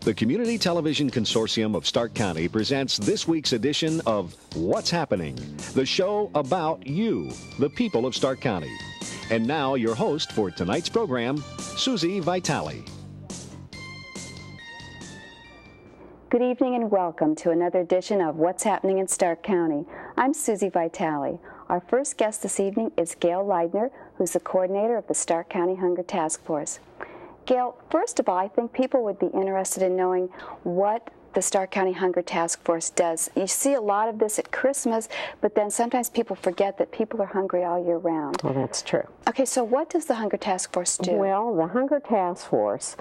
The Community Television Consortium of Stark County presents this week's edition of What's Happening, the show about you, the people of Stark County. And now your host for tonight's program, Susie Vitale. Good evening and welcome to another edition of What's Happening in Stark County. I'm Susie Vitale. Our first guest this evening is Gail Leidner, who's the coordinator of the Stark County Hunger Task Force. Gail, first of all, I think people would be interested in knowing what the Stark County Hunger Task Force does. You see a lot of this at Christmas, but then sometimes people forget that people are hungry all year round. Well, that's true. Okay, so what does the Hunger Task Force do? Well, the Hunger Task Force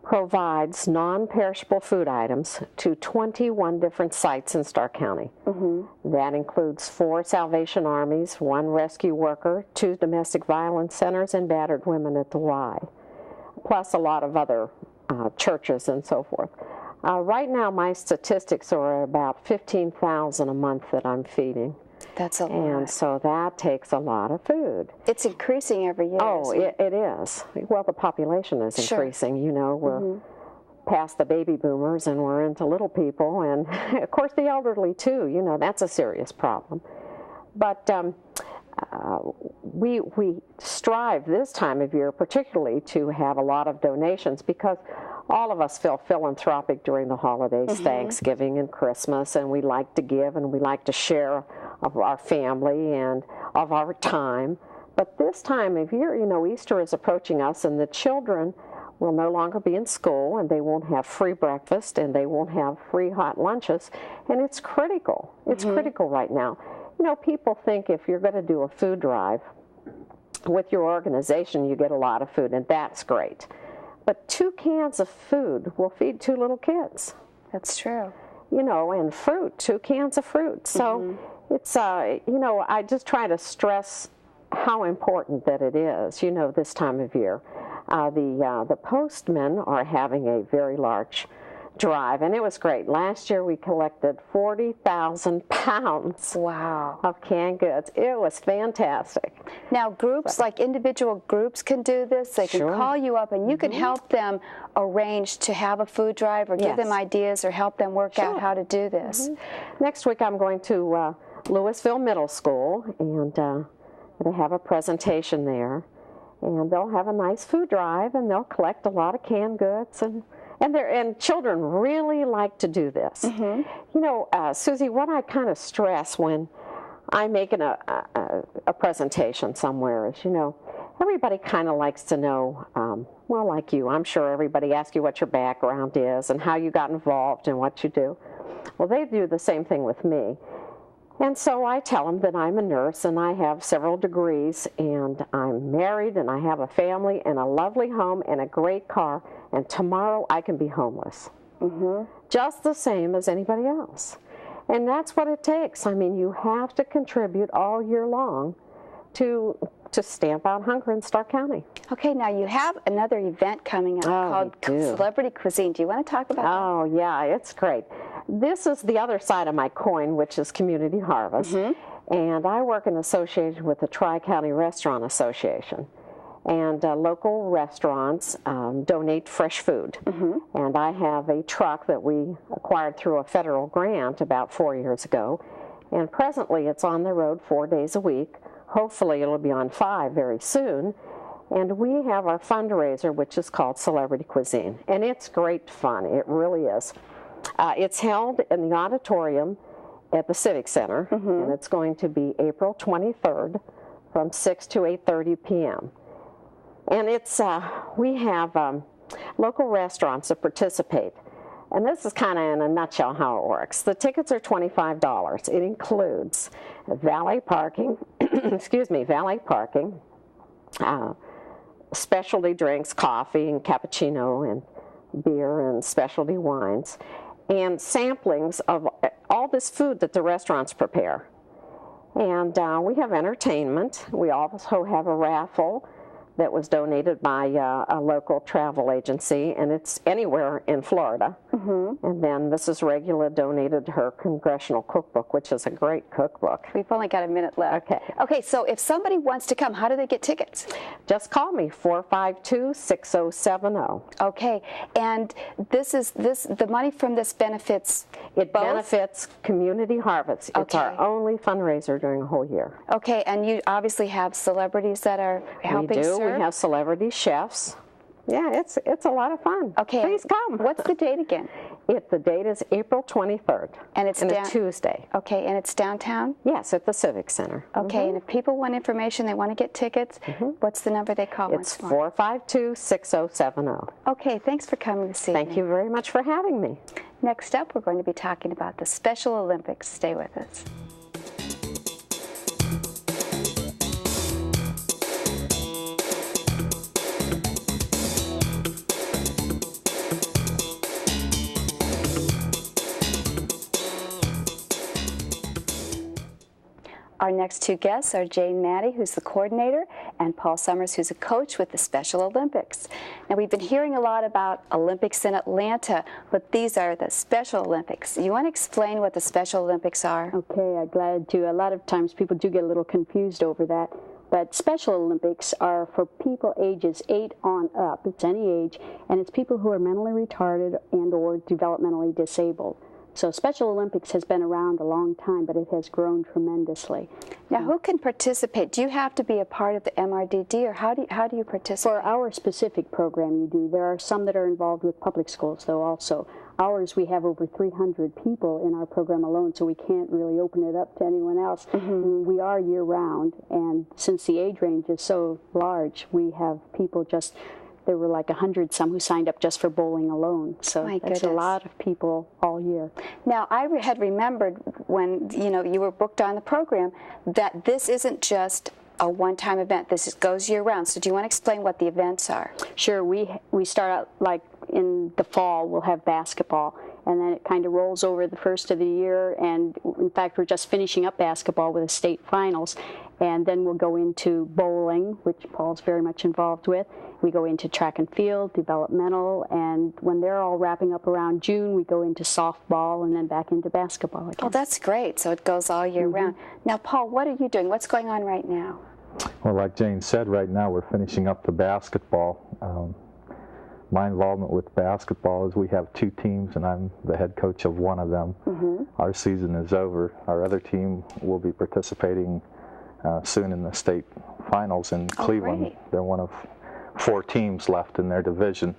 provides non-perishable food items to 21 different sites in Stark County. That includes 4 Salvation Armies, 1 rescue worker, 2 domestic violence centers, and battered women at the Y, plus a lot of other churches and so forth. Right now, my statistics are about 15,000 a month that I'm feeding. That's a lot. And so that takes a lot of food. It's increasing every year. Oh, it is. Well, the population is increasing. You know, we're past the baby boomers and we're into little people, and of course the elderly too. You know, that's a serious problem. But we strive this time of year particularly to have a lot of donations, because all of us feel philanthropic during the holidays, Thanksgiving and Christmas, and we like to give and we like to share of our family and of our time. But this time of year, you know, Easter is approaching us, and the children will no longer be in school, and they won't have free breakfast, and they won't have free hot lunches, and it's critical. It's critical right now. You know, people think if you're going to do a food drive with your organization, you get a lot of food, and that's great. But 2 cans of food will feed 2 little kids. That's true. You know, and fruit, 2 cans of fruit. So it's, you know, I just try to stress how important that it is, you know, this time of year. The postmen are having a very large drive, and it was great. Last year we collected 40,000 pounds of canned goods. It was fantastic. Now groups, like individual groups can do this. They can call you up and you can help them arrange to have a food drive, or give them ideas, or help them work out how to do this. Next week I'm going to Louisville Middle School, and they have a presentation there, and they'll have a nice food drive, and they'll collect a lot of canned goods, and children really like to do this. You know, Susie, what I kind of stress when I'm making a presentation somewhere is, you know, everybody kind of likes to know, well, like you, I'm sure everybody asks you what your background is and how you got involved and what you do. Well, they do the same thing with me. And so I tell them that I'm a nurse and I have several degrees, and I'm married and I have a family and a lovely home and a great car, and tomorrow I can be homeless. Just the same as anybody else. And that's what it takes. I mean, you have to contribute all year long to stamp out hunger in Stark County. Okay, now you have another event coming up called Celebrity Cuisine. Do you want to talk about that? Oh, yeah, it's great. This is the other side of my coin, which is Community Harvest. And I work in association with the Tri-County Restaurant Association. And local restaurants donate fresh food. And I have a truck that we acquired through a federal grant about 4 years ago. And presently it's on the road 4 days a week. Hopefully it'll be on 5 very soon. And we have our fundraiser, which is called Celebrity Cuisine. And it's great fun. It really is. It's held in the auditorium at the Civic Center, and it's going to be April 23rd from 6 to 8:30 p.m. And it's we have local restaurants that participate. And this is kind of in a nutshell how it works. The tickets are $25. It includes valet parking, valet parking, specialty drinks, coffee and cappuccino and beer and specialty wines, and samplings of all this food that the restaurants prepare. And we have entertainment. We also have a raffle that was donated by a local travel agency, and it's anywhere in Florida. And then Mrs. Regula donated her Congressional Cookbook, which is a great cookbook. We've only got a minute left. Okay. Okay, so if somebody wants to come, how do they get tickets? Just call me, 452-6070. Okay, and the money from this benefits It both? benefits Community Harvest. It's our Okay. only fundraiser during the whole year. Okay, and you obviously have celebrities that are helping We do. serve? We have celebrity chefs. Yeah, it's a lot of fun. Okay. Please come. What's the date again? The date is April 23rd. And it's a Tuesday. Okay, and it's downtown? Yes, at the Civic Center. Okay, and if people want information, they want to get tickets, what's the number they call It's once more? 452-6070. Okay, thanks for coming this evening. Thank you very much for having me. Next up, we're going to be talking about the Special Olympics. Stay with us. Our next two guests are Jane Maddie, who's the coordinator, and Paul Summers, who's a coach with the Special Olympics. Now, we've been hearing a lot about Olympics in Atlanta, but these are the Special Olympics. You want to explain what the Special Olympics are? Okay, I'm glad to. A lot of times people do get a little confused over that. But Special Olympics are for people ages 8 on up. It's any age, and it's people who are mentally retarded and or developmentally disabled. So Special Olympics has been around a long time, but it has grown tremendously. Now, who can participate? Do you have to be a part of the MRDD, or how do you participate? For our specific program, you do. There are some that are involved with public schools, though, also. Ours, we have over 300 people in our program alone, so we can't really open it up to anyone else. We are year-round, and since the age range is so large, we have people just... There were like 100 some who signed up just for bowling alone. So that's a lot of people all year. Now, I had remembered when you were booked on the program that this isn't just a one-time event. This goes year-round. So do you want to explain what the events are? Sure. We start out like in the fall. We'll have basketball, and then it kind of rolls over the first of the year. And in fact, we're just finishing up basketball with the state finals, and then we'll go into bowling, which Paul's very much involved with. We go into track and field, developmental, and when they're all wrapping up around June, we go into softball and then back into basketball again. Oh, that's great. So it goes all year round. Now, Paul, what are you doing? What's going on right now? Well, like Jane said, right now we're finishing up the basketball. My involvement with basketball is we have 2 teams, and I'm the head coach of one of them. Our season is over. Our other team will be participating soon in the state finals in Cleveland. Great. They're one of 4 teams left in their division.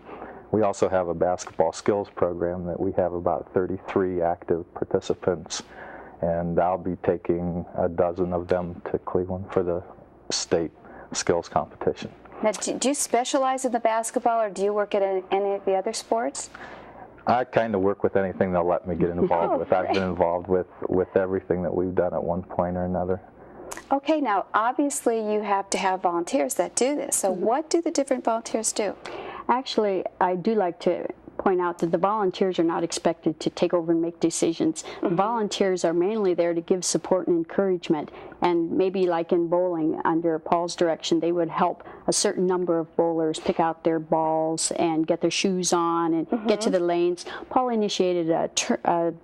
We also have a basketball skills program that we have about 33 active participants, and I'll be taking a dozen of them to Cleveland for the state skills competition. Now, do you specialize in the basketball, or do you work at any of the other sports? I kind of work with anything they'll let me get involved with. I've been involved with everything that we've done at one point or another. Okay, now obviously you have to have volunteers that do this. So what do the different volunteers do? Actually, I do like to point out that the volunteers are not expected to take over and make decisions. The volunteers are mainly there to give support and encouragement, and maybe like in bowling, under Paul's direction, they would help a certain number of bowlers pick out their balls and get their shoes on and get to the lanes. Paul initiated a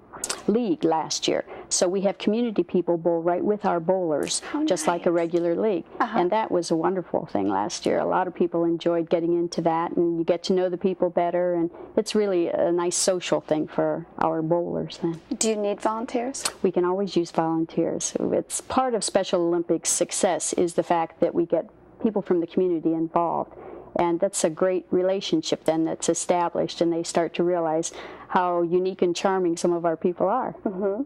league last year, so we have community people bowl right with our bowlers, just like a regular league. And that was a wonderful thing last year. A lot of people enjoyed getting into that, and you get to know the people better, and it's really a nice social thing for our bowlers then. Do you need volunteers? We can always use volunteers. It's part of Special Olympics' success is the fact that we get people from the community involved. And that's a great relationship then that's established, and they start to realize how unique and charming some of our people are.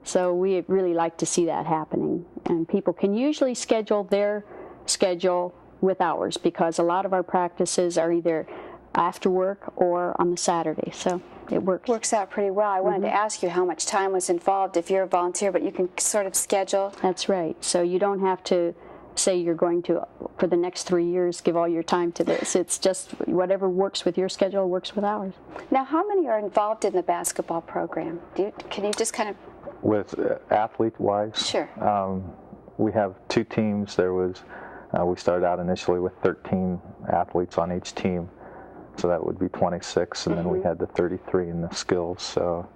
So we really like to see that happening. And people can usually schedule their schedule with ours, because a lot of our practices are either after work or on the Saturday. So it works. Works out pretty well. I wanted to ask you how much time was involved if you're a volunteer, but you can sort of schedule. That's right. So you don't have to say you're going to, for the next 3 years, give all your time to this. It's just whatever works with your schedule works with ours. Now, how many are involved in the basketball program? Can you just kind of... With athlete-wise? Sure. We have 2 teams. There was We started out initially with 13 athletes on each team, so that would be 26, and then we had the 33 in the skills, so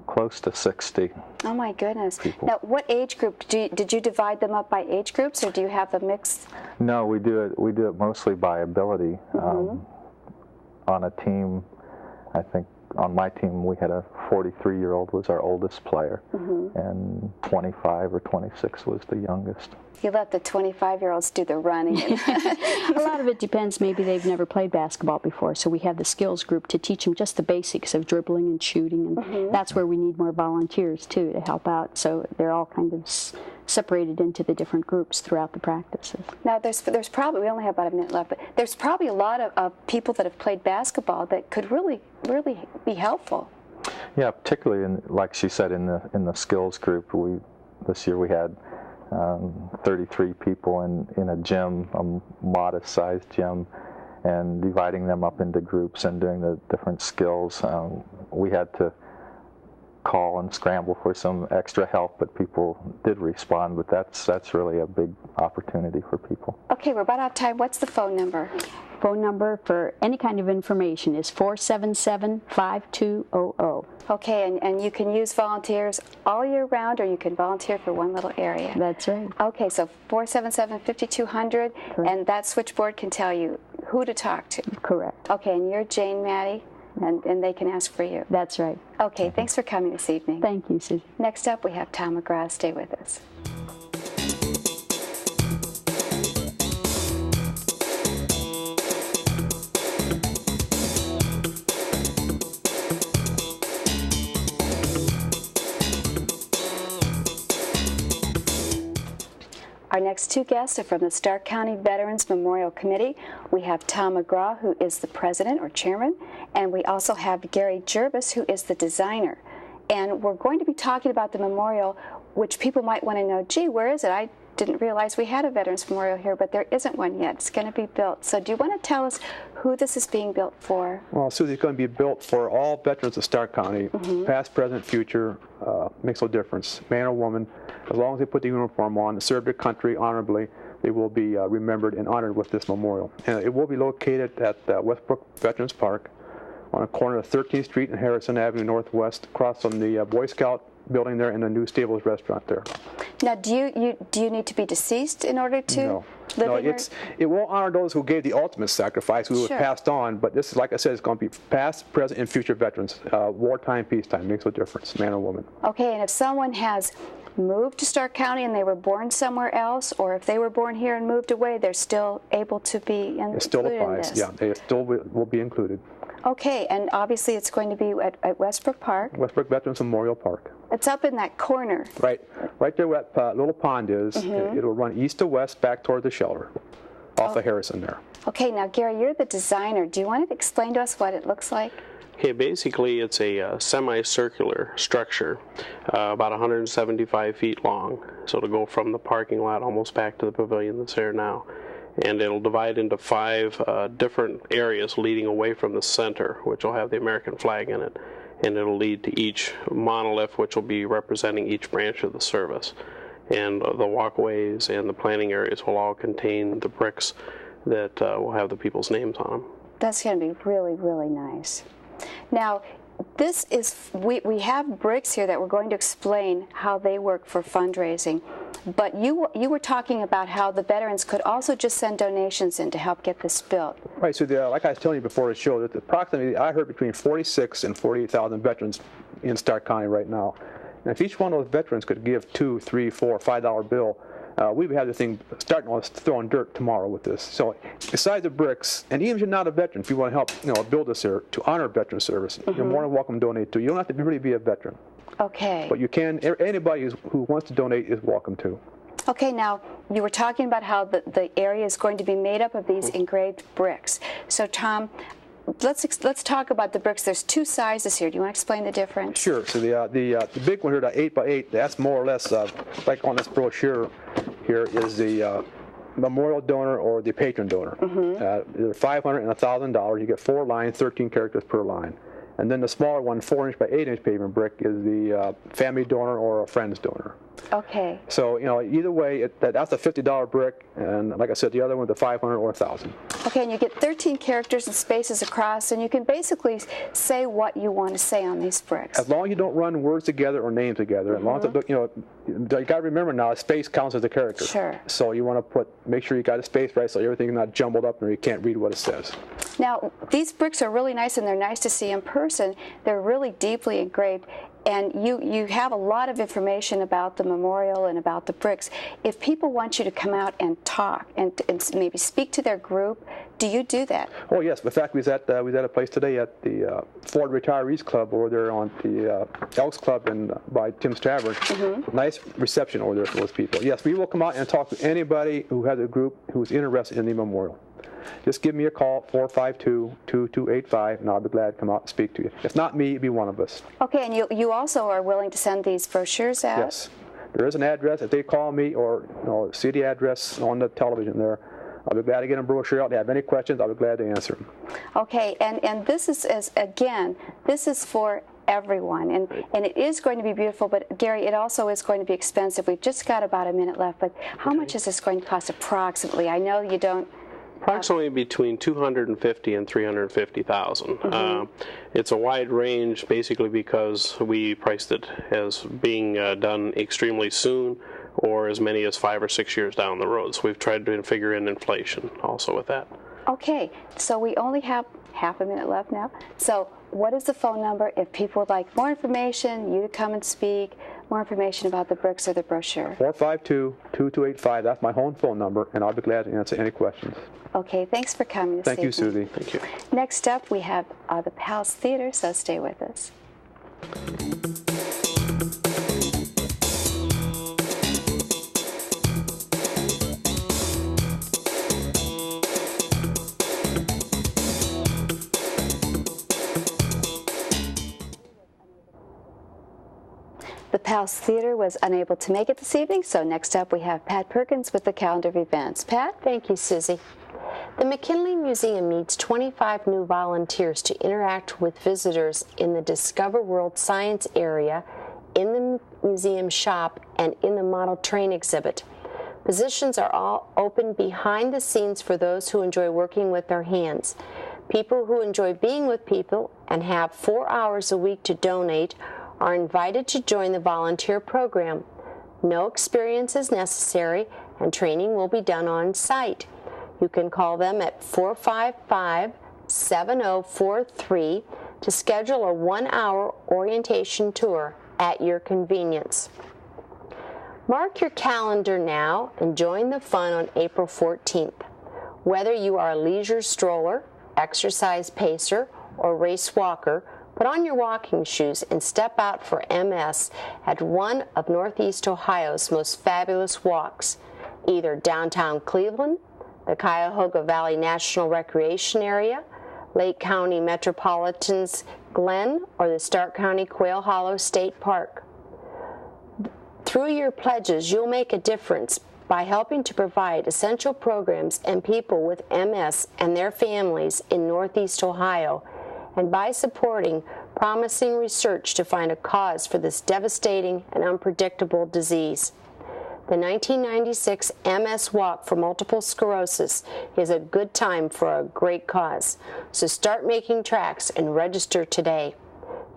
close to 60. Oh my goodness. People. Now, what age group, did you divide them up by age groups, or do you have a mix? No, we do it mostly by ability. On a team, I think on my team we had a 43-year-old was our oldest player, and 25 or 26 was the youngest. You let the 25-year-olds do the running. A lot of it depends. Maybe they've never played basketball before, so we have the skills group to teach them just the basics of dribbling and shooting, and that's where we need more volunteers too to help out. So they're all kind of separated into the different groups throughout the practices. Now, there's probably, we only have about a minute left, but there's probably a lot of people that have played basketball that could really be helpful. Yeah, particularly like she said, in the skills group. This year we had 33 people in a gym, a modest-sized gym, and dividing them up into groups and doing the different skills. We had to call and scramble for some extra help, but people did respond. But that's really a big opportunity for people. Okay, we're about out of time. What's the phone number? Phone number for any kind of information is 477-5200. Okay, and you can use volunteers all year round, or you can volunteer for one little area. That's right. Okay, so 477-5200, and that switchboard can tell you who to talk to. Correct. Okay, and you're Jane Maddie, and they can ask for you. That's right. Okay, thanks for coming this evening. Thank you, Susie. Next up, we have Tom McGraw. Stay with us. Our next two guests are from the Stark County Veterans Memorial Committee. We have Tom McGraw, who is the president or chairman, and we also have Gary Jervis, who is the designer. And we're going to be talking about the memorial, which people might want to know, gee, where is it? I didn't realize we had a Veterans Memorial here, but there isn't one yet. It's going to be built. So do you want to tell us who this is being built for? Well, Susie, it's going to be built for all veterans of Stark County, past, present, future, makes no difference, man or woman. As long as they put the uniform on and serve their country honorably, they will be remembered and honored with this memorial. And it will be located at Westbrook Veterans Park on a corner of 13th Street and Harrison Avenue Northwest, across from the Boy Scout building there and the new Stables restaurant there. Now, do you need to be deceased in order to live in it will honor those who gave the ultimate sacrifice, who have passed on, but this is, like I said, it's going to be past, present, and future veterans. Wartime, peacetime, makes no difference, man or woman. Okay, and if someone has moved to Stark County and they were born somewhere else, or if they were born here and moved away, they're still able to be included. It still applies, in this. yeah, they still will be included. Okay, and obviously it's going to be at Westbrook Park. Westbrook Veterans Memorial Park. It's up in that corner. Right there where that little pond is. It'll run east to west back toward the shelter, off of Harrison there. Okay, now Gary, you're the designer. Do you want to explain to us what it looks like? Okay, basically it's a semicircular structure, about 175 feet long. So it'll go from the parking lot almost back to the pavilion that's there now. And it'll divide into 5 different areas leading away from the center, which will have the American flag in it. And it'll lead to each monolith, which will be representing each branch of the service. And the walkways and the planting areas will all contain the bricks that will have the people's names on them. That's going to be really, really nice. Now, this is, we have bricks here that we're going to explain how they work for fundraising. But you were talking about how the veterans could also just send donations in to help get this built. Right, so like I was telling you before the show, that approximately, I heard between 46 and 48,000 veterans in Stark County right now. And if each one of those veterans could give $2, $3, $4, $5 bill, we would have this thing starting on throwing dirt tomorrow with this. So besides the bricks, and even if you're not a veteran, if you want to help build this here to honor veteran service, you're more than welcome to donate too. You don't have to really be a veteran. Okay. But you can, anybody who wants to donate is welcome to. Okay, now you were talking about how the area is going to be made up of these engraved bricks. So Tom, let's talk about the bricks. There's 2 sizes here. Do you want to explain the difference? Sure. So the big one here, the 8x8, that's more or less like on this brochure here is the memorial donor or the patron donor. They're $500 and $1,000. You get 4 lines, 13 characters per line. And then the smaller one, 4-inch by 8-inch pavement brick, is the family donor or a friend's donor. Okay. So, you know, either way, that's a $50 brick, and like I said, the other one's a $500 or $1,000. Okay, and you get 13 characters and spaces across, and you can basically say what you want to say on these bricks. As long as you don't run words together or names together, as long as you know, you got to remember now, a space counts as a character. Sure. So you want to make sure you got a space right, so everything's not jumbled up and you can't read what it says. Now, these bricks are really nice, and they're nice to see in person. They're really deeply engraved, and you have a lot of information about the memorial and about the bricks. If people want you to come out and talk and maybe speak to their group, do you do that? Oh yes, in fact, we was at a place today at the Ford Retirees Club over there on the Elks Club by Tim's Tavern. Nice reception over there for those people. Yes, we will come out and talk to anybody who has a group who's interested in the memorial. Just give me a call, 452-2285, and I'll be glad to come out and speak to you. If not me, it'll be one of us. Okay, and you also are willing to send these brochures out? Yes. There is an address. If they call me or see the address on the television there, I'll be glad to get a brochure out. If they have any questions, I'll be glad to answer them. Okay, and this is, this is for everyone, and it is going to be beautiful, but Gary, it also is going to be expensive. We've just got about a minute left, but how much is this going to cost approximately? I know you don't... Approximately between $250,000 and $350,000. It's a wide range, basically because we priced it as being done extremely soon, or as many as 5 or 6 years down the road. So we've tried to figure in inflation also with that. Okay, so we only have half a minute left now. So what is the phone number if people would like more information, you to come and speak, more information about the bricks or the brochure? 452-2285, that's my home phone number, and I'll be glad to answer any questions. Okay, thanks for coming this evening. Thank you, Susie. Thank you. Next up, we have the Palace Theater, so stay with us. The Palace Theater was unable to make it this evening, so next up we have Pat Perkins with the calendar of events. Pat? Thank you, Susie. The McKinley Museum needs 25 new volunteers to interact with visitors in the Discover World Science area, in the museum shop, and in the model train exhibit. Positions are all open behind the scenes for those who enjoy working with their hands. People who enjoy being with people and have 4 hours a week to donate are invited to join the volunteer program. No experience is necessary, and training will be done on site. You can call them at 455-7043 to schedule a 1-hour orientation tour at your convenience. Mark your calendar now and join the fun on April 14th. Whether you are a leisure stroller, exercise pacer, or race walker, put on your walking shoes and step out for MS at one of Northeast Ohio's most fabulous walks, either downtown Cleveland, the Cuyahoga Valley National Recreation Area, Lake County Metropolitan's Glen, or the Stark County Quail Hollow State Park. Through your pledges, you'll make a difference by helping to provide essential programs and people with MS and their families in Northeast Ohio, and by supporting promising research to find a cause for this devastating and unpredictable disease. The 1996 MS Walk for Multiple Sclerosis is a good time for a great cause, so start making tracks and register today.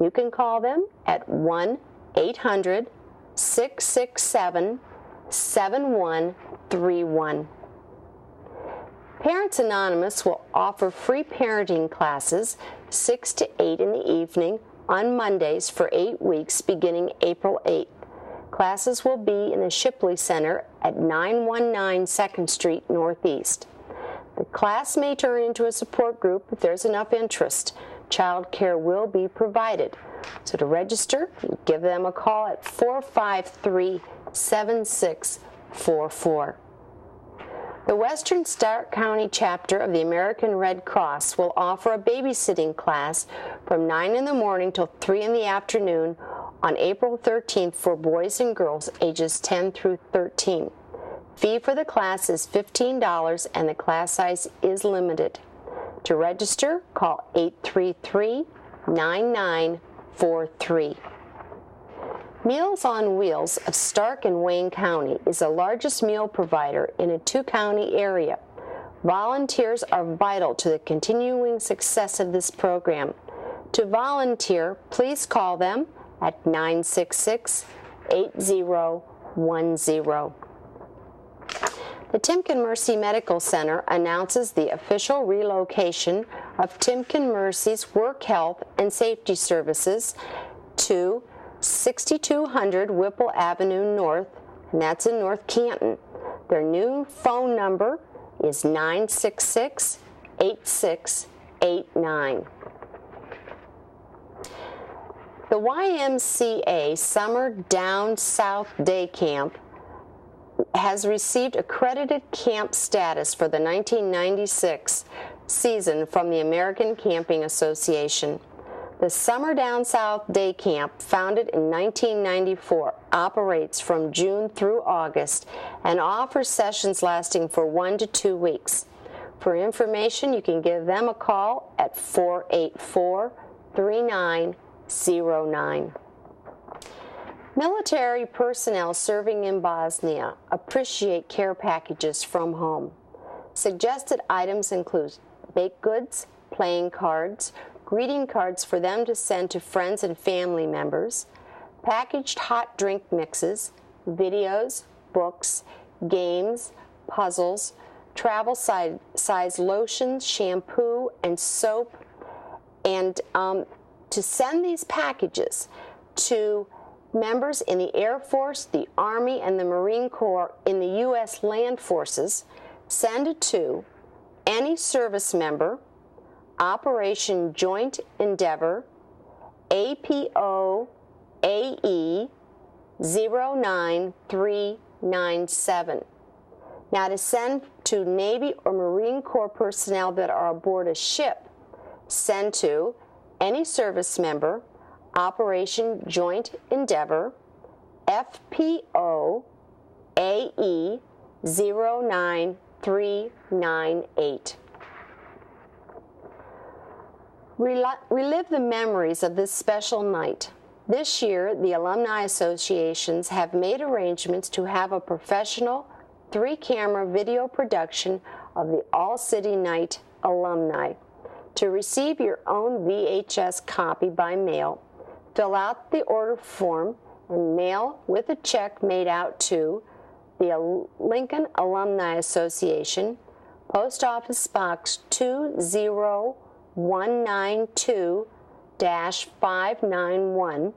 You can call them at 1-800-667-7131. Parents Anonymous will offer free parenting classes 6 to 8 in the evening on Mondays for 8 weeks beginning April 8th. Classes will be in the Shipley Center at 919 2nd Street Northeast. The class may turn into a support group if there's enough interest. Child care will be provided. So to register, give them a call at 453-7644. The Western Stark County chapter of the American Red Cross will offer a babysitting class from 9 in the morning till 3 in the afternoon on April 13th for boys and girls ages 10 through 13. Fee for the class is $15 and the class size is limited. To register, call 833-9943. Meals on Wheels of Stark and Wayne County is the largest meal provider in a two-county area. Volunteers are vital to the continuing success of this program. To volunteer, please call them at 966-8010. The Timken Mercy Medical Center announces the official relocation of Timken Mercy's work health and safety services to 6200 Whipple Avenue North, and that's in North Canton. Their new phone number is 966-8689. The YMCA Summer Down South Day Camp has received accredited camp status for the 1996 season from the American Camping Association. The Summer Down South Day Camp, founded in 1994, operates from June through August and offers sessions lasting for 1 to 2 weeks. For information, you can give them a call at 484-3909. Military personnel serving in Bosnia appreciate care packages from home. Suggested items include baked goods, playing cards, greeting cards for them to send to friends and family members, packaged hot drink mixes, videos, books, games, puzzles, travel-size lotions, shampoo, and soap. And to send these packages to members in the Air Force, the Army, and the Marine Corps in the U.S. Land Forces, send it to any service member, Operation Joint Endeavor, APO AE 09397. Now, to send to Navy or Marine Corps personnel that are aboard a ship, send to any service member, Operation Joint Endeavor, FPO AE 09398. Relive the memories of this special night. This year, the alumni associations have made arrangements to have a professional 3-camera video production of the All-City Night alumni. To receive your own VHS copy by mail, fill out the order form and mail with a check made out to the Lincoln Alumni Association, Post Office Box 20192-591.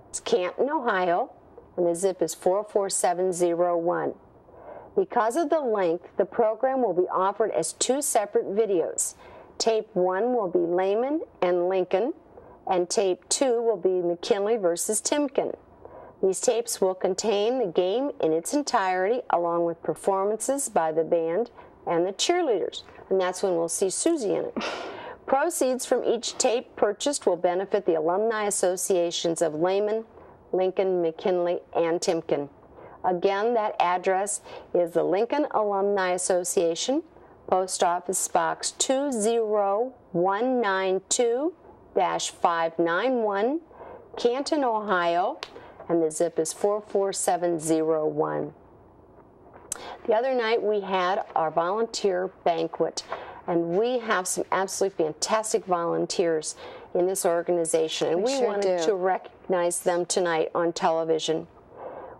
It's Canton, Ohio, and the zip is 44701. Because of the length, the program will be offered as 2 separate videos. Tape 1 will be Lehman and Lincoln, and tape 2 will be McKinley versus Timken. These tapes will contain the game in its entirety, along with performances by the band and the cheerleaders, and that's when we'll see Susie in it. Proceeds from each tape purchased will benefit the alumni associations of Lehman, Lincoln, McKinley, and Timken. Again, that address is the Lincoln Alumni Association, Post Office Box 20192-591, Canton, Ohio, and the zip is 44701. The other night we had our volunteer banquet, and we have some absolutely fantastic volunteers in this organization, and we wanted to recognize them tonight on television.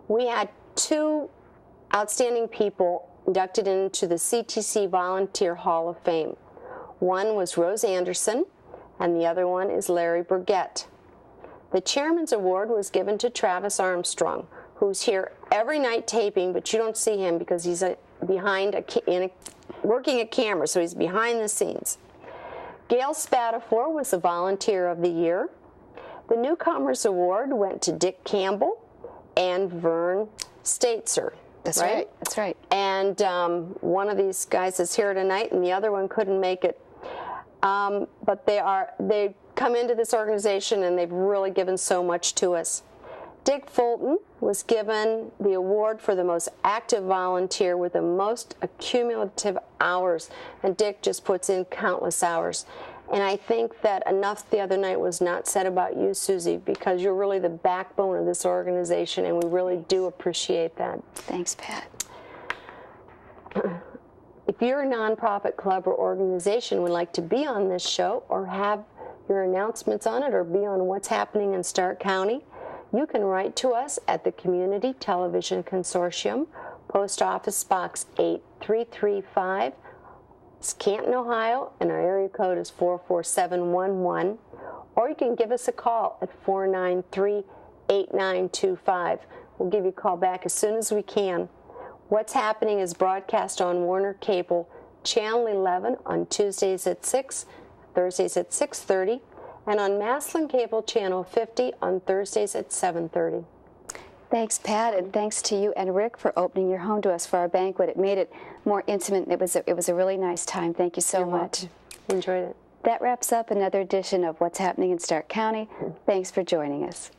We had 2 outstanding people inducted into the CTC Volunteer Hall of Fame. One was Rose Anderson, and the other one is Larry Burgett. The Chairman's Award was given to Travis Armstrong, who's here every night taping, but you don't see him because he's working a camera, so he's behind the scenes. Gail Spatafor was the Volunteer of the Year. The Newcomers Award went to Dick Campbell and Vern Staitzer. That's right. That's right. And one of these guys is here tonight, and the other one couldn't make it. But they come into this organization, and they've really given so much to us. Dick Fulton was given the award for the most active volunteer with the most accumulative hours, and Dick just puts in countless hours. And I think that enough the other night was not said about you, Susie, because you're really the backbone of this organization, and we really do appreciate that. Thanks, Pat. If you're a nonprofit club or organization and would like to be on this show or have your announcements on it or be on What's Happening in Stark County, you can write to us at the Community Television Consortium, Post Office Box 8335, Canton, Ohio, and our area code is 44711, or you can give us a call at 493-8925. We'll give you a call back as soon as we can. What's Happening is broadcast on Warner Cable, Channel 11 on Tuesdays at 6, Thursdays at 6:30, and on Maslin Cable Channel 50 on Thursdays at 7:30. Thanks, Pat, and thanks to you and Rick for opening your home to us for our banquet. It made it more intimate. It was a really nice time. Thank you so much. Enjoyed it. That wraps up another edition of What's Happening in Stark County. Thanks for joining us.